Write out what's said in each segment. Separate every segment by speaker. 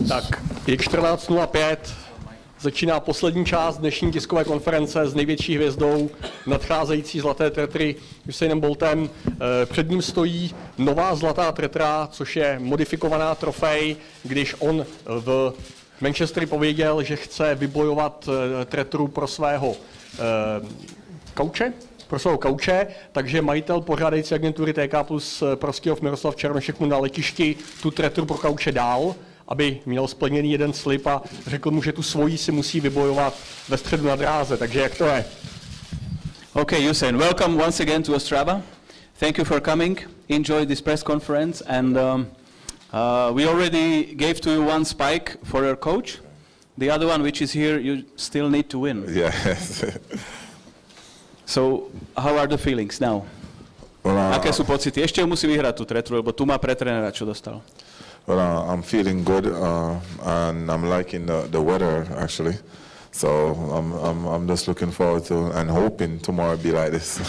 Speaker 1: Tak, je 14:05, začíná poslední část dnešní tiskové konference s největší hvězdou nadcházející zlaté tretry Usainem Boltem. Před ním stojí nová zlatá tretra, což je modifikovaná trofej, když on v Manchesteru pověděl, že chce vybojovat tretru pro svého kauče, takže majitel pořádající agentury TK plus Proskyjov Miroslav Černošek mu na letišti tu tretru pro kauče dál, aby měl splněný jeden slib a řekl mu, že tu svoji si musí vybojovat ve středu na dráze. Takže jak to je?
Speaker 2: Okay, Usain, welcome once again to Ostrava. Thank you for coming. Enjoy this press conference, and we already gave to you one spike for your coach. The other one, which is here, you still need to win.
Speaker 3: Yes.
Speaker 2: So, how are the feelings now? Aké sú pocity? Ešte musí vyhrať tú tretru, lebo tu má pre trénera, čo dostal.
Speaker 3: Well, I'm feeling good, and I'm liking the weather actually. So I'm just looking forward to and hoping tomorrow be like this.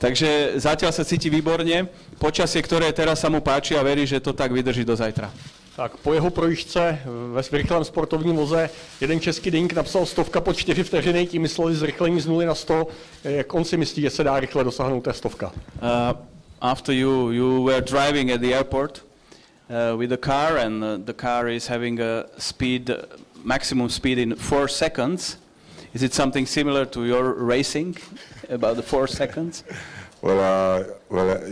Speaker 2: Takže zatiaľ sa cíti výborne. Počasie, ktoré teraz sa mu páči a verí, že to tak vydrží do zajtra.
Speaker 1: Tak po jeho projížďce ve rychlém sportovním voze jeden český deník napsal 100 po 4 vteřiny, tím mysleli zrychlení z 0 na 100. Jak on si myslí, že se dá rychle dosáhnout té 100?
Speaker 2: After you were driving at the airport with the car, and the car is having a maximum speed in 4 seconds. Is it something similar to your racing, about the 4 seconds?
Speaker 3: Well,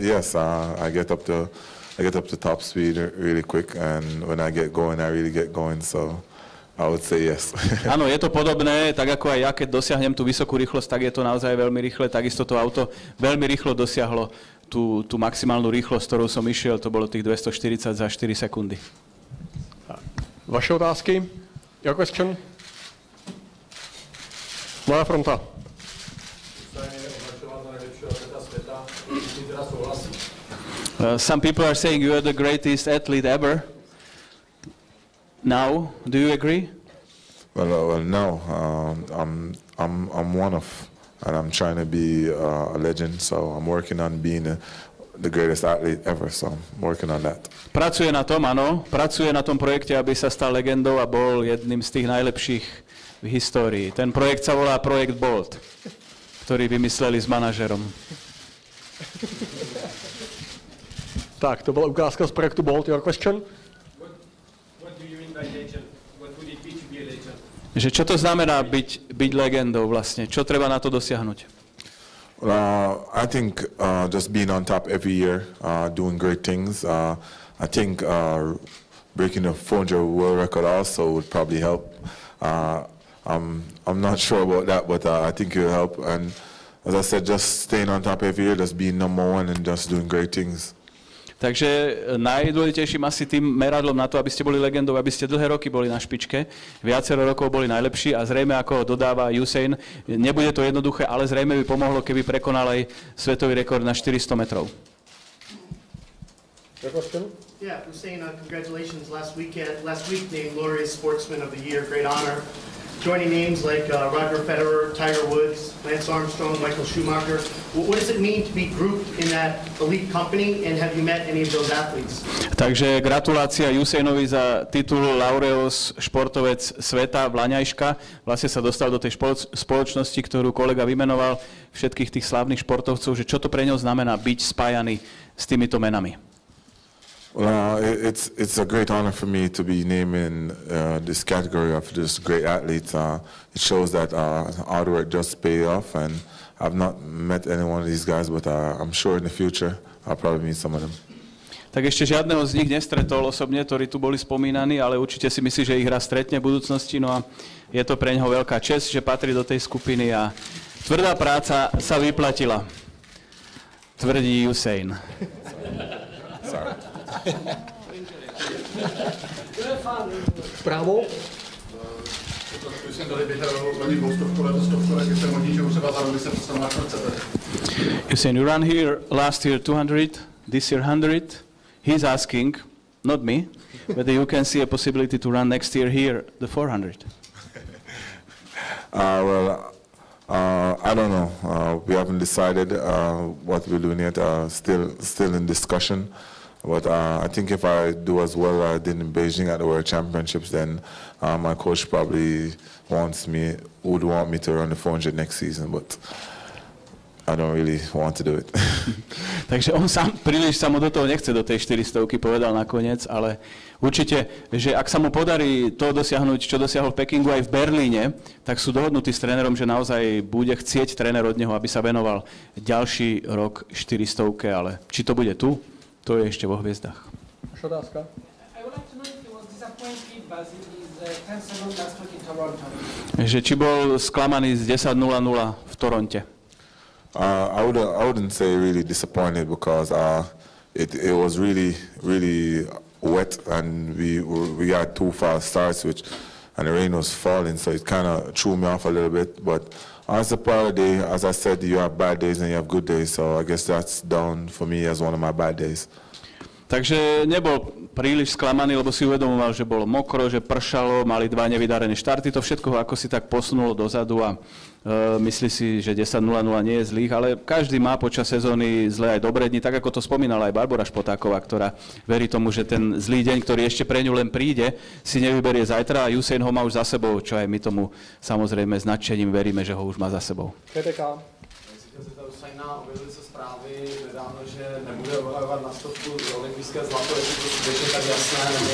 Speaker 3: yes. I get up to top speed really quick, and when I get going, I really get going. So I would say yes.
Speaker 2: Áno, je to podobné, tak ako aj ja, keď dosiahnem tú vysokú rýchlosť, tak je to naozaj veľmi rýchle. Takisto to auto veľmi rýchlo dosiahlo tú maximálnu rýchlosť, ktorou som išiel, to bolo tých 240 za 4 sekundy.
Speaker 1: Vaše otázky? Your question? Moja fronta.
Speaker 2: Some people are saying you are the greatest athlete ever. Now, do you agree?
Speaker 3: Well, no. I'm one of, and I'm trying to be a legend. So I'm working on being the greatest athlete ever. So I'm working on that.
Speaker 2: Pracuje na tom, áno. Pracuje na tom projekte, aby sa stal legendou a bol jedným z tých najlepších v histórii. Ten projekt sa volá Projekt Bolt, ktorý vymysleli s manažerom.
Speaker 1: Tak, to byla ukázka z projektu Bolt. Your question?
Speaker 4: What do you mean by legend? What would it be to be a legend?
Speaker 2: Že čo to znamená byť legendou vlastne? Čo treba na to dosiahnuť?
Speaker 3: I think just being on top every year, doing great things. I think breaking the 400 world record also would probably help. I'm not sure about that, but I think it will help. And as I said, just staying on top every year, just being number one and just doing great things.
Speaker 2: Takže najdôležitejším asi tým meradlom na to, aby ste boli legendou, aby ste dlhé roky boli na špičke, viacero rokov boli najlepší a zrejme, ako dodáva Usain, nebude to jednoduché, ale zrejme by pomohlo, keby prekonal aj svetový rekord na 400 metrov.
Speaker 5: Yeah, Usain, congratulations. Last week named Laureate Sportsman of the Year, great honor. Joining names like Roger Federer, Tiger Woods, Lance Armstrong, Michael Schumacher. What does it mean to be grouped in that elite company, and have you met any of those athletes?
Speaker 2: Takže gratulácia Usainovi za titul Laureus športovec sveta Vlaňajška. Vlastne sa dostal do tej spoločnosti, ktorú kolega vymenoval, všetkých tých slávnych športovcov, že čo to pre ňo znamená byť spájaný s týmito menami.
Speaker 3: Well, it's a great honor for me to be named in this category of just great athletes. It shows that hard work does pay off, and I've not met any one of these guys, but I'm sure in the future I'll probably meet some of them.
Speaker 2: Tak ešte žiadneho z nich nestretol osobne, ktorí tu boli spomínaní, ale určite si myslí, že ich raz stretne v budúcnosti, no a je to pre neho veľká česť, že patrí do tej skupiny a tvrdá práca sa vyplatila, tvrdí Usain.
Speaker 3: Sorry.
Speaker 1: Právo?
Speaker 2: Usain, you ran here last year 200, this year 100. He's asking, not me, whether you can see a possibility to run next year here the 400.
Speaker 3: I don't know. We haven't decided what we're doing yet. Still in discussion. But I think if I do as well as I did in Beijing at the World Championships, then my coach probably would want me to run the 400 next season, but I don't really want to do it.
Speaker 2: Takže on sám príliš sa mu do toho nechce, do tej 400-ky, povedal nakoniec, ale určite, že ak sa mu podarí to dosiahnuť, čo dosiahol v Pekingu aj v Berlíne, tak sú dohodnutí s trénerom, že naozaj bude chcieť tréner od neho, aby sa venoval ďalší rok 400-ke, ale či to bude tu, to je ešte vo hviezdach.
Speaker 1: Otázka?
Speaker 4: I would like to know if he was disappointed by his 10 seconds last week in Toronto.
Speaker 2: Že či bol sklamaný z 10:00 v Toronte.
Speaker 3: I wouldn't say really disappointed because it was really wet and we had 2 fast starts and the rain was falling, so it kind of threw me off a little bit. But as a part of the day, as I said, you have bad days and you have good days, so I guess that's down for me as one of my bad days.
Speaker 2: Takže nebol príliš sklamaný, lebo si uvedomoval, že bolo mokro, že pršalo, mali 2 nevydarené štarty, to všetko ako si tak posunulo dozadu a myslí si, že 10:00 nie je zlých, ale každý má počas sezóny zlé aj dobré dni, tak ako to spomínala aj Barbora Špotáková, ktorá verí tomu, že ten zlý deň, ktorý ešte pre ňu len príde, si nevyberie zajtra a Usain ho má už za sebou, čo aj my tomu samozrejme s nadšením veríme, že ho už má za sebou.
Speaker 6: Objevily se zprávy nedávno, že nebude bojovat na 100 olympijské zlato, jestli to skutečně tak jasné, nebo...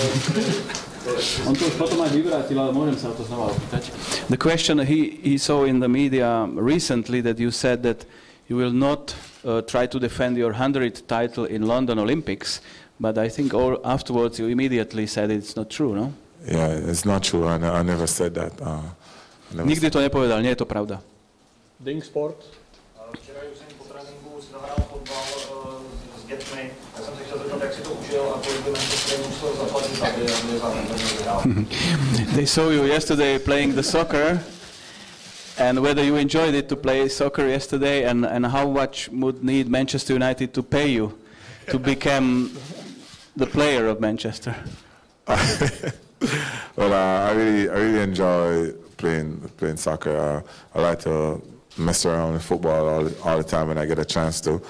Speaker 2: On to už potom aj vyvrátil, ale môžem sa o to znova opýtať. The question he saw in the media recently that you said that you will not try to defend your 100th title in London Olympics, but I think afterwards you immediately said it's not true, no?
Speaker 3: Yeah, it's not true. I never said that.
Speaker 2: Nikdy to nepovedal, nie je to pravda.
Speaker 1: Ding Sport.
Speaker 6: Včera Usain po tréninku si zahrál fotbal s dětmi. Já jsem se chtěl zeptat, jak si to užil a kolik by Manchester musel zaplatit, aby vyhrál.
Speaker 2: They saw you yesterday playing the soccer, and whether you enjoyed it to play soccer yesterday, and how much would need Manchester United to pay you to become the player of Manchester?
Speaker 3: Well, I really enjoy playing soccer. I like to mess around with football all the time when I get a chance to.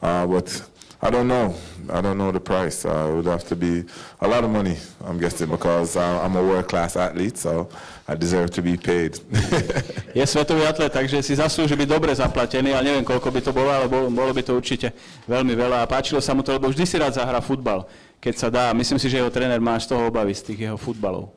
Speaker 3: But I don't know. I don't know the price. It would have to be a lot of money, I'm guessing, because I'm a world-class athlete, so I deserve to be paid.
Speaker 2: Je svetový atlet, takže si zaslúži byť dobre zaplatený, ale neviem, koľko by to bolo, ale bolo by to určite veľmi veľa. A páčilo sa mu to, lebo vždy si rád zahrá futbal, keď sa dá. Myslím si, že jeho tréner má z toho obavy, z tých jeho futbalov.